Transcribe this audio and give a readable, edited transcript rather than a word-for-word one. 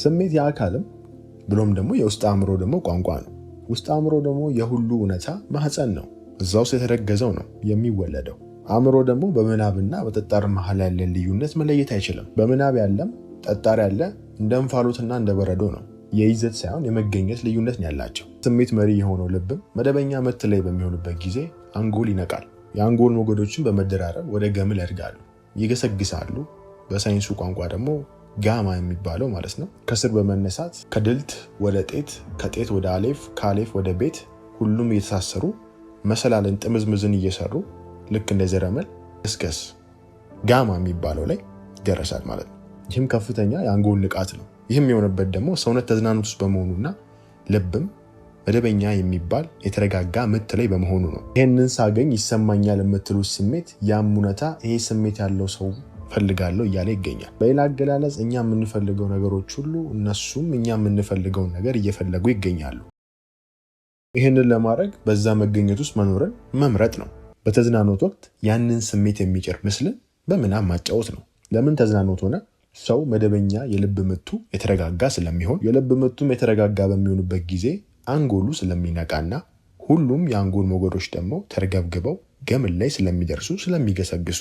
ስሜት የአካልም ብሎም ደግሞ የውስጥ አእምሮ ደግሞ ቋንቋ ነው። ውስጥ አእምሮ ደግሞ የሁሉ እውነታ ማህፀን ነው። እዛ ውስጥ የተረገዘው ነው የሚወለደው። አእምሮ ደግሞ በምናብና በጠጣር መሀል ያለ ልዩነት መለየት አይችልም። በምናብ ያለም ጠጣር ያለ እንደ እንፋሎትና እንደ በረዶ ነው። የይዘት ሳይሆን የመገኘት ልዩነት ነው ያላቸው። ስሜት መሪ የሆነው ልብም መደበኛ ምት ላይ በሚሆንበት ጊዜ አንጎል ይነቃል። የአንጎል ሞገዶችን በመደራረብ ወደ ገምል ያድጋሉ፣ ይገሰግሳሉ። በሳይንሱ ቋንቋ ደግሞ ጋማ የሚባለው ማለት ነው። ከስር በመነሳት ከድልት ወደ ጤት፣ ከጤት ወደ አሌፍ፣ ከአሌፍ ወደ ቤት ሁሉም እየተሳሰሩ መሰላልን ጥምዝምዝን እየሰሩ ልክ እንደ ዘረመል ገስገስ ጋማ የሚባለው ላይ ይደረሳል ማለት ነው። ይህም ከፍተኛ የአንጎል ንቃት ነው። ይህም የሆነበት ደግሞ ሰውነት ተዝናኖት ውስጥ በመሆኑና ልብም መደበኛ የሚባል የተረጋጋ ምት ላይ በመሆኑ ነው። ይህንን ሳገኝ ይሰማኛል የምትሉት ስሜት ያም እውነታ ይሄ ስሜት ያለው ሰው ፈልጋለሁ እያለ ይገኛል። በሌላ አገላለጽ እኛ የምንፈልገው ነገሮች ሁሉ እነሱም እኛ የምንፈልገውን ነገር እየፈለጉ ይገኛሉ። ይህንን ለማድረግ በዛ መገኘት ውስጥ መኖርን መምረጥ ነው። በተዝናኖት ወቅት ያንን ስሜት የሚጭር ምስልን በምናብ ማጫወት ነው። ለምን ተዝናኖት ሆነ? ሰው መደበኛ የልብ ምቱ የተረጋጋ ስለሚሆን፣ የልብ ምቱም የተረጋጋ በሚሆንበት ጊዜ አንጎሉ ስለሚነቃና ሁሉም የአንጎል ሞገዶች ደግሞ ተርገብግበው ገምል ላይ ስለሚደርሱ ስለሚገሰግሱ